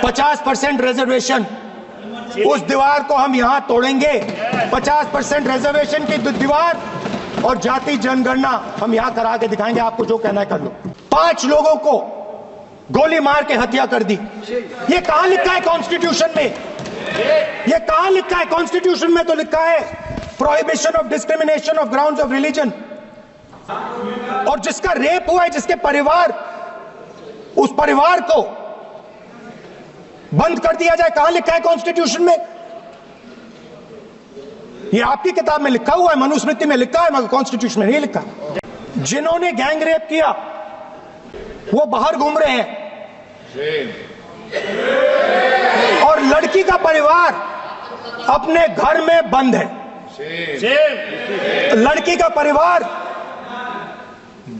50% reservation, उस दीवार को हम यहां तोड़ेंगे। 50% रिजर्वेशन की दीवार और जाति जनगणना हम यहां करा के दिखाएंगे। आपको जो कहना है कर लो। 5 लोगों को गोली मार के हत्या कर दी। ये कहां लिखा है कॉन्स्टिट्यूशन में? ये कहां लिखा है? कॉन्स्टिट्यूशन में तो लिखा है prohibition of discrimination of grounds of religion. और जिसका रेप हुआ है, जिसके परिवार, उस परिवार को बंद कर दिया जाए, कहां लिखा है कॉन्स्टिट्यूशन में? ये आपकी किताब में लिखा हुआ है, मनुस्मृति में लिखा है, मगर कॉन्स्टिट्यूशन में नहीं लिखा। जिन्होंने गैंग रेप किया वो बाहर घूम रहे हैं, और लड़की का परिवार अपने घर में बंद है। लड़की का परिवार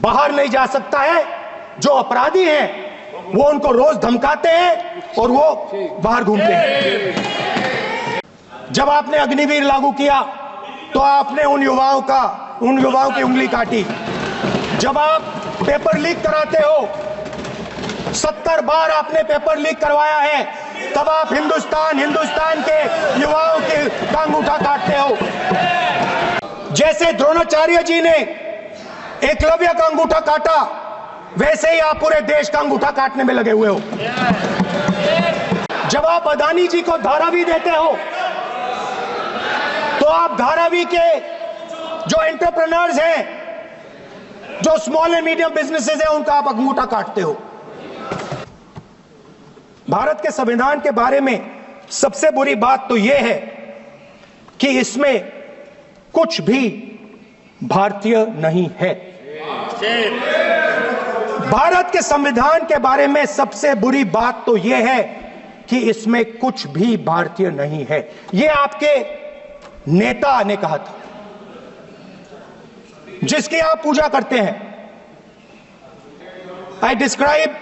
बाहर नहीं जा सकता है। जो अपराधी हैं वो उनको रोज धमकाते हैं और वो बाहर घूमते हैं। जब आपने अग्निवीर लागू किया तो आपने उन युवाओं की उंगली काटी। जब आप पेपर लीक कराते हो, 70 बार आपने पेपर लीक करवाया है, तब आप हिंदुस्तान के युवाओं का अंगूठा काटते हो। जैसे द्रोणाचार्य जी ने एकलव्य का अंगूठा काटा, वैसे ही आप पूरे देश का अंगूठा काटने में लगे हुए हो। जब आप अदानी जी को धारावी देते हो तो आप धारावी के जो एंटरप्रेन्योर्स हैं, जो स्मॉल एंड मीडियम बिजनेसेस हैं, उनका आप अंगूठा काटते हो। भारत के संविधान के बारे में सबसे बुरी बात तो यह है कि इसमें कुछ भी भारतीय नहीं है। भारत के संविधान के बारे में सबसे बुरी बात तो यह है कि इसमें कुछ भी भारतीय नहीं है। यह आपके नेता ने कहा था, जिसकी आप पूजा करते हैं। I describe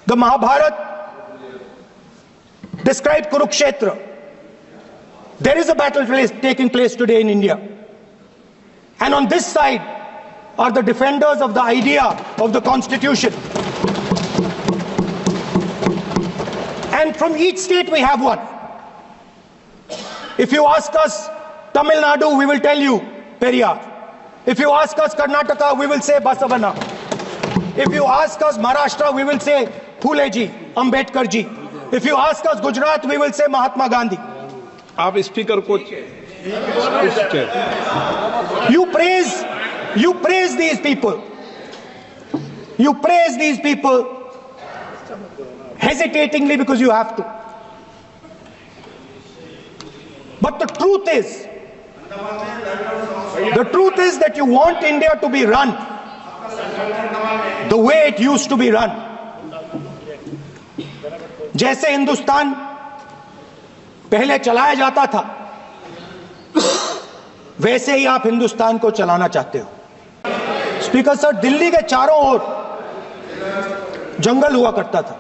the Mahabharata, describe Kurukshetra. There is a battle taking place today in India. And on this side are the defenders of the idea of the Constitution. And from each state we have one. If you ask us Tamil Nadu, we will tell you Periyar. If you ask us Karnataka, we will say Basavana. If you ask us Maharashtra, we will say Phule ji, Ambedkar ji. If you ask us Gujarat, we will say Mahatma Gandhi. आप speaker को you praise these people. You praise these people hesitatingly because you have to. But the truth is that you want India to be run the way it used to be run. जैसे हिंदुस्तान पहले चलाया जाता था, वैसे ही आप हिंदुस्तान को चलाना चाहते हो। स्पीकर सर, दिल्ली के चारों ओर जंगल हुआ करता था।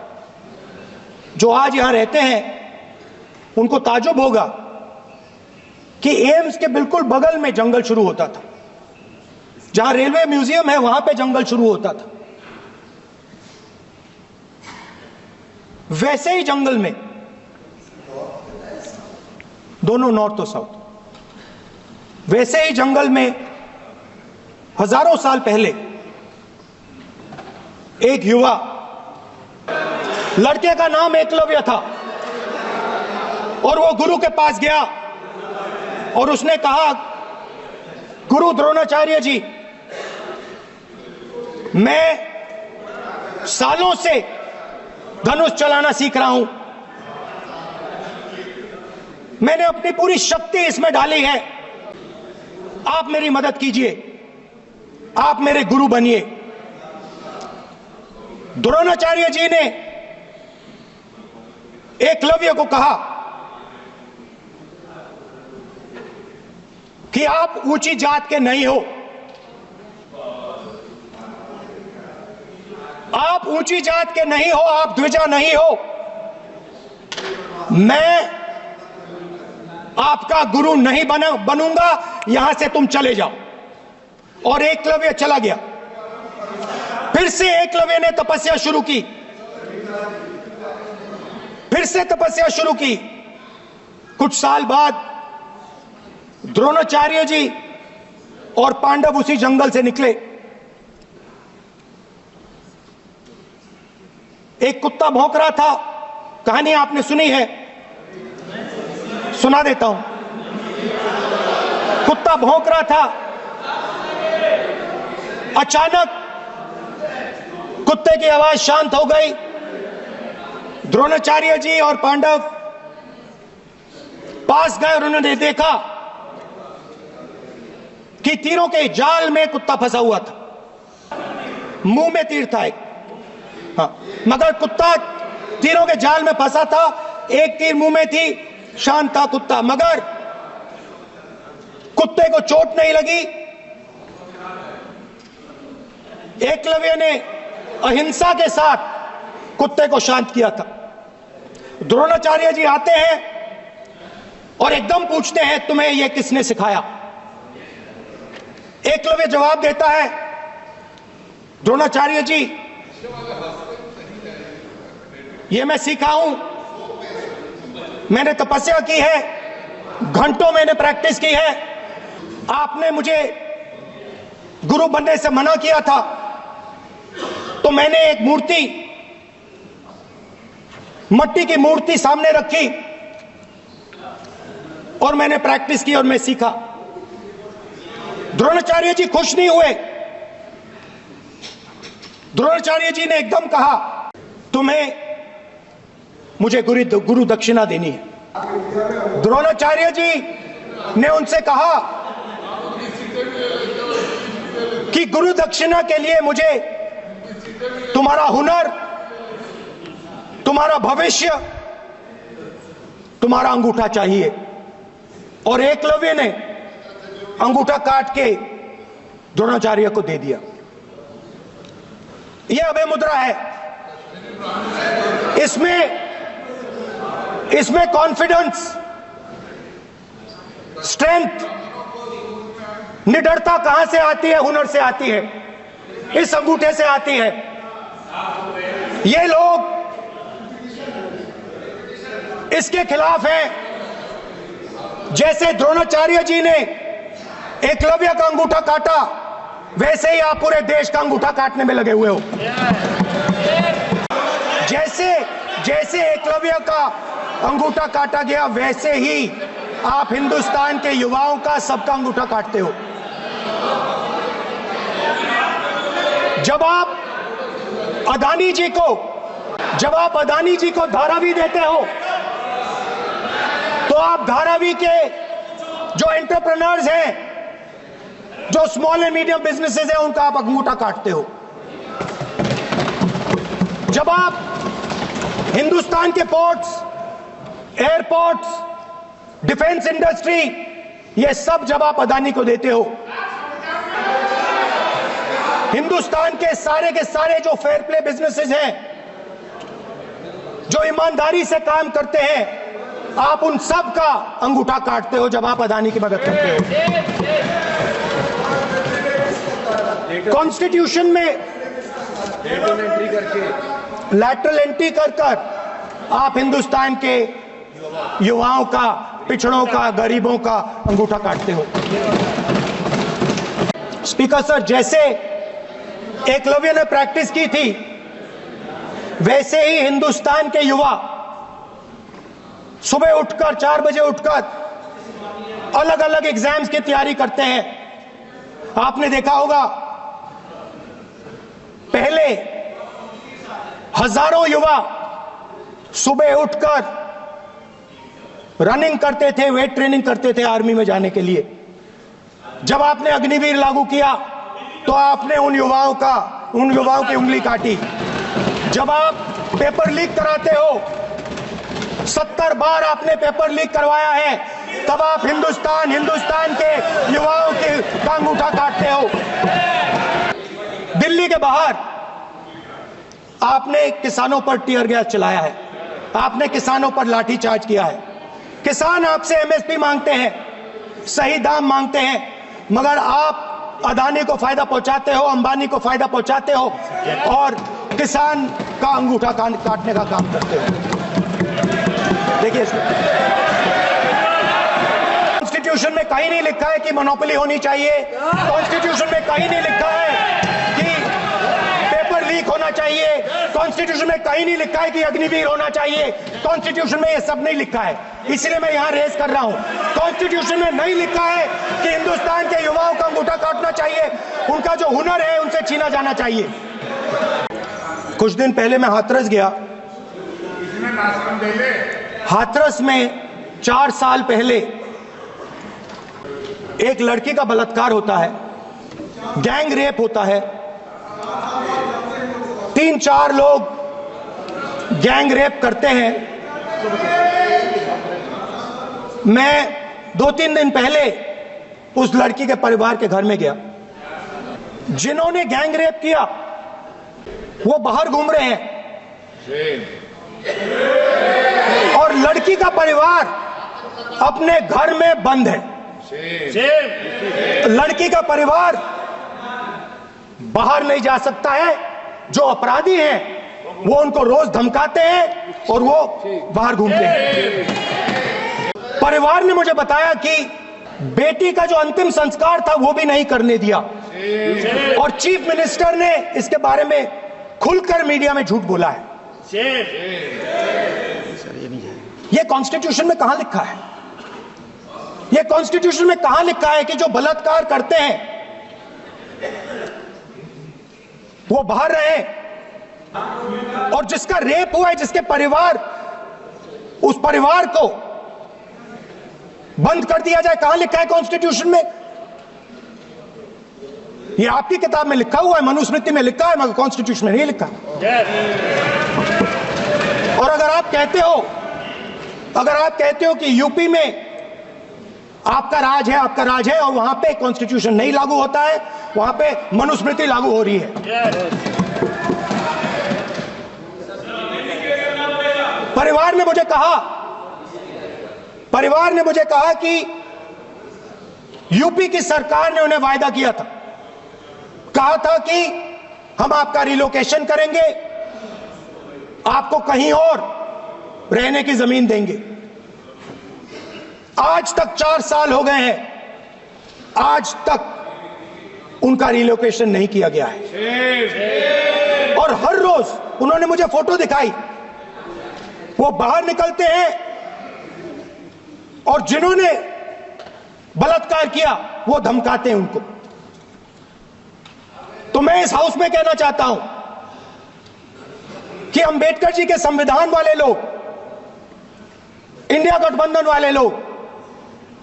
जो आज यहां रहते हैं उनको ताजुब होगा कि एम्स के बिल्कुल बगल में जंगल शुरू होता था। जहां रेलवे म्यूजियम है वहां पे जंगल शुरू होता था। वैसे ही जंगल में, दोनों नॉर्थ और साउथ, वैसे ही जंगल में हजारों साल पहले एक युवा, लड़के का नाम एकलव्य था, और वो गुरु के पास गया और उसने कहा, गुरु द्रोणाचार्य जी, मैं सालों से धनुष चलाना सीख रहा हूं, मैंने अपनी पूरी शक्ति इसमें डाली है, आप मेरी मदद कीजिए, आप मेरे गुरु बनिए। द्रोणाचार्य जी ने एकलव्य को कहा कि आप ऊंची जात के नहीं हो, आप ऊंची जात के नहीं हो, आप द्विजा नहीं हो, मैं आपका गुरु नहीं बनूंगा, यहां से तुम चले जाओ। और एकलव्य चला गया। फिर से एकलव्य ने तपस्या शुरू की, फिर फिर से तपस्या शुरू की। कुछ साल बाद द्रोणाचार्य जी और पांडव उसी जंगल से निकले। एक कुत्ता भौंक रहा था, कहानी आपने सुनी है, सुना देता हूं। कुत्ता भौंक रहा था, अचानक कुत्ते की आवाज शांत हो गई। द्रोणाचार्य जी और पांडव पास गए और उन्होंने देखा कि तीरों के जाल में कुत्ता फंसा हुआ था। मुंह में तीर था एक, हाँ, मगर कुत्ता तीरों के जाल में फंसा था। एक तीर मुंह में थी, शांत था कुत्ता, मगर कुत्ते को चोट नहीं लगी। एकलव्य ने अहिंसा के साथ कुत्ते को शांत किया था। द्रोणाचार्य जी आते हैं और एकदम पूछते हैं, तुम्हें यह किसने सिखाया? एकलव्य जवाब देता है, द्रोणाचार्य जी, यह मैं सीखा हूं, मैंने तपस्या की है, घंटों मैंने प्रैक्टिस की है। आपने मुझे गुरु बनने से मना किया था, तो मैंने एक मूर्ति, मट्टी की मूर्ति सामने रखी और मैंने प्रैक्टिस की और मैं सीखा। द्रोणाचार्य जी खुश नहीं हुए। द्रोणाचार्य जी ने एकदम कहा, तुम्हें मुझे गुरु दक्षिणा देनी है। द्रोणाचार्य जी ने उनसे कहा कि गुरु दक्षिणा के लिए मुझे तुम्हारा हुनर, तुम्हारा भविष्य, तुम्हारा अंगूठा चाहिए। और एकलव्य ने अंगूठा काट के द्रोणाचार्य को दे दिया। यह अभय मुद्रा है। इसमें कॉन्फिडेंस, स्ट्रेंथ, निडरता कहां से आती है? हुनर से आती है, इस अंगूठे से आती है। ये लोग इसके खिलाफ हैं। जैसे द्रोणाचार्य जी ने एकलव्य का अंगूठा काटा, वैसे ही आप पूरे देश का अंगूठा काटने में लगे हुए हो। जैसे एकलव्य का अंगूठा काटा गया, वैसे ही आप हिंदुस्तान के युवाओं का, सबका अंगूठा काटते हो। जब आप अदानी जी को धारावी देते हो, तो आप धारावी के जो एंटरप्रेन्योर्स हैं, जो स्मॉल एंड मीडियम बिजनेसेस हैं, उनका आप अंगूठा काटते हो। जब आप हिंदुस्तान के पोर्ट्स, एयरपोर्ट्स, डिफेंस इंडस्ट्री, ये सब जब आप अदानी को देते हो, हिंदुस्तान के सारे जो फेयर प्ले बिजनेसेस हैं, जो ईमानदारी से काम करते हैं, आप उन सब का अंगूठा काटते हो जब आप अदानी की मदद करते हो। कॉन्स्टिट्यूशन में लैटरल एंट्री कर आप हिंदुस्तान के युवाओं का, पिछड़ों का, गरीबों का अंगूठा काटते हो। स्पीकर सर, जैसे एकलव्य ने प्रैक्टिस की थी, वैसे ही हिंदुस्तान के युवा सुबह उठकर 4 बजे उठकर अलग अलग एग्जाम्स की तैयारी करते हैं। आपने देखा होगा, पहले हजारों युवा सुबह उठकर रनिंग करते थे, वेट ट्रेनिंग करते थे आर्मी में जाने के लिए। जब आपने अग्निवीर लागू किया, तो आपने उन युवाओं की उंगली काटी। जब आप पेपर लीक कराते हो, 70 बार आपने पेपर लीक करवाया है, तब आप हिंदुस्तान के युवाओं के अंगूठा काटते हो। दिल्ली के बाहर आपने किसानों पर टीयर गैस चलाया है, आपने किसानों पर लाठीचार्ज किया है। किसान आपसे एमएसपी मांगते हैं, सही दाम मांगते हैं, मगर आप अदानी को फायदा पहुंचाते हो, अंबानी को फायदा पहुंचाते हो और किसान का अंगूठा काटने का काम करते हो। देखिए, कॉन्स्टिट्यूशन में कहीं नहीं लिखा है कि मोनोपोली होनी चाहिए। कॉन्स्टिट्यूशन में कहीं नहीं लिखा है कि पेपर लीक होना चाहिए। कॉन्स्टिट्यूशन में कहीं नहीं लिखा है कि अग्निवीर होना चाहिए। कॉन्स्टिट्यूशन में ये सब नहीं लिखा है, इसलिए मैं यहां रेस कर रहा हूं। कॉन्स्टिट्यूशन में नहीं लिखा है कि हिंदुस्तान के युवाओं का अंगूठा काटना चाहिए, उनका जो हुनर है उनसे छीना जाना चाहिए। कुछ दिन पहले मैं हाथरस गया। हाथरस में 4 साल पहले एक लड़की का बलात्कार होता है, गैंग रेप होता है। 3-4 लोग गैंग रेप करते हैं। मैं 2-3 दिन पहले उस लड़की के परिवार के घर में गया। जिन्होंने गैंग रेप किया वो बाहर घूम रहे हैं और लड़की का परिवार अपने घर में बंद है। लड़की का परिवार बाहर नहीं जा सकता है। जो अपराधी हैं वो उनको रोज धमकाते हैं और वो बाहर घूमते हैं। परिवार ने मुझे बताया कि बेटी का जो अंतिम संस्कार था वो भी नहीं करने दिया और चीफ मिनिस्टर ने इसके बारे में खुलकर मीडिया में झूठ बोला है। ये कॉन्स्टिट्यूशन में कहां लिखा है? ये कॉन्स्टिट्यूशन में कहां लिखा है कि जो बलात्कार करते हैं वो बाहर रहे और जिसका रेप हुआ है, जिसके परिवार, उस परिवार को बंद कर दिया जाए? कहां लिखा है कॉन्स्टिट्यूशन में? ये आपकी किताब में लिखा हुआ है, मनुस्मृति में लिखा है, मगर कॉन्स्टिट्यूशन में नहीं लिखा। और अगर आप कहते हो कि यूपी में आपका राज है और वहां पे कॉन्स्टिट्यूशन नहीं लागू होता है, वहां पे मनुस्मृति लागू हो रही है। परिवार ने मुझे कहा कि यूपी की सरकार ने उन्हें वायदा किया था, कहा था कि हम आपका रिलोकेशन करेंगे, आपको कहीं और रहने की जमीन देंगे। आज तक 4 साल हो गए हैं, आज तक उनका रिलोकेशन नहीं किया गया है। और हर रोज उन्होंने मुझे फोटो दिखाई, वो बाहर निकलते हैं और जिन्होंने बलात्कार किया वो धमकाते हैं उनको। तो मैं इस हाउस में कहना चाहता हूं कि अंबेडकर जी के संविधान वाले लोग, इंडिया गठबंधन वाले लोग,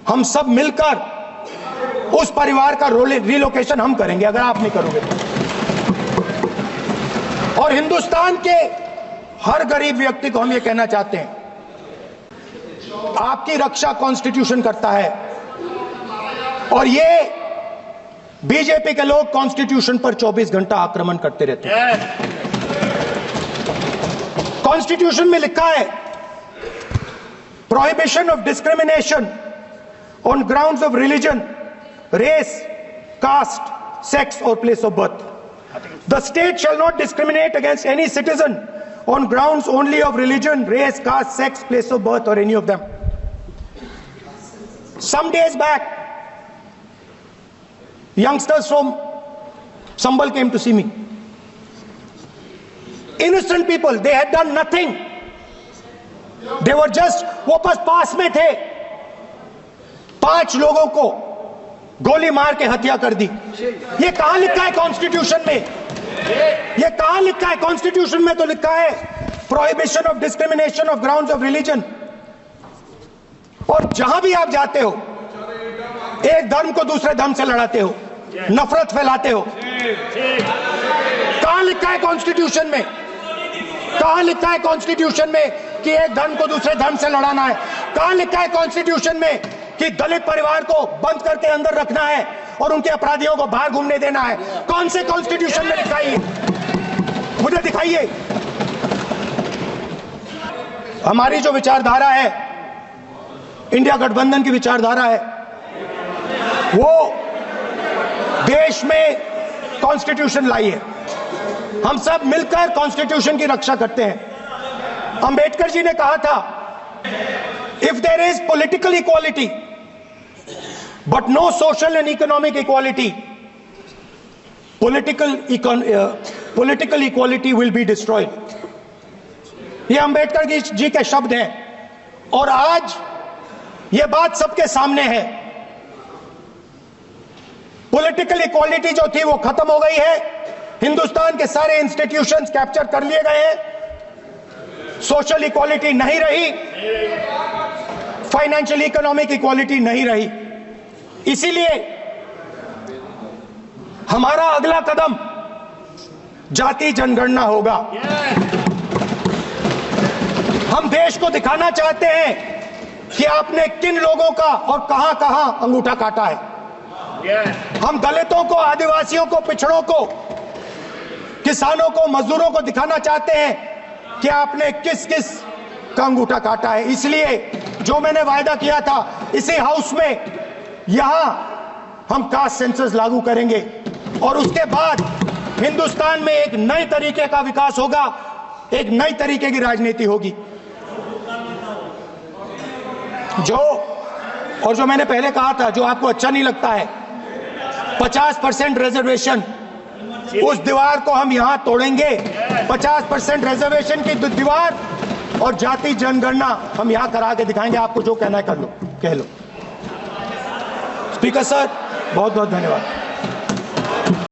हम सब मिलकर उस परिवार का रिलोकेशन हम करेंगे अगर आप नहीं करोगे तो। और हिंदुस्तान के हर गरीब व्यक्ति को हम ये कहना चाहते हैं, आपकी रक्षा कॉन्स्टिट्यूशन करता है और ये बीजेपी के लोग कॉन्स्टिट्यूशन पर 24 घंटा आक्रमण करते रहते हैं। कॉन्स्टिट्यूशन में लिखा है prohibition of discrimination on grounds of religion, race, caste, sex or place of birth. The state shall not discriminate against any citizen on grounds only of religion, race, caste, sex, place of birth or any of them. Some days back, youngsters from Sambal came to see me. Innocent people, they had done nothing. They were just, वो बस पास में थे, 5 लोगों को गोली मार के हत्या कर दी। ये कहां लिखा है कॉन्स्टिट्यूशन में? ये कहां लिखा है कॉन्स्टिट्यूशन में? तो लिखा है prohibition of discrimination of grounds of religion. और जहां भी आप जाते हो, एक धर्म को दूसरे धर्म से लड़ाते हो, नफरत फैलाते हो। कहां लिखा है कॉन्स्टिट्यूशन में? कहां लिखा है कॉन्स्टिट्यूशन में कि एक धर्म को दूसरे धर्म से लड़ाना है? कहां लिखा है कॉन्स्टिट्यूशन में कि दलित परिवार को बंद करके अंदर रखना है और उनके अपराधियों को बाहर घूमने देना है? कौन से कॉन्स्टिट्यूशन में लिखा है? मुझे दिखाइए। हमारी जो विचारधारा है, इंडिया गठबंधन की विचारधारा है, वो देश में कॉन्स्टिट्यूशन लाई है। हम सब मिलकर कॉन्स्टिट्यूशन की रक्षा करते हैं। अंबेडकर जी ने कहा था If there is political equality, but no social and economic equality, political equality will be destroyed. ये अंबेडकर जी के शब्द हैं और आज ये बात सबके सामने है। पॉलिटिकल इक्वालिटी जो थी वो खत्म हो गई है। हिंदुस्तान के सारे इंस्टीट्यूशंस कैप्चर कर लिए गए हैं। सोशल इक्वालिटी नहीं रही, फाइनेंशियल इकोनॉमिक इक्वालिटी नहीं रही। इसीलिए हमारा अगला कदम जाति जनगणना होगा। हम देश को दिखाना चाहते हैं कि आपने किन लोगों का और कहां कहां अंगूठा काटा है। हम दलितों को, आदिवासियों को, पिछड़ों को, किसानों को, मजदूरों को दिखाना चाहते हैं कि आपने किस किस का अंगूठा काटा है। इसलिए जो मैंने वायदा किया था, इसी हाउस में यहां हम कास्ट सेंसस लागू करेंगे और उसके बाद हिंदुस्तान में एक नए तरीके का विकास होगा, एक नई तरीके की राजनीति होगी। जो मैंने पहले कहा था, जो आपको अच्छा नहीं लगता है, 50% रिजर्वेशन, उस दीवार को हम यहां तोड़ेंगे। 50% रिजर्वेशन की दीवार और जाति जनगणना हम यहां करा के दिखाएंगे। आपको जो कहना है कर लो, कह लो। स्पीकर सर, बहुत बहुत धन्यवाद।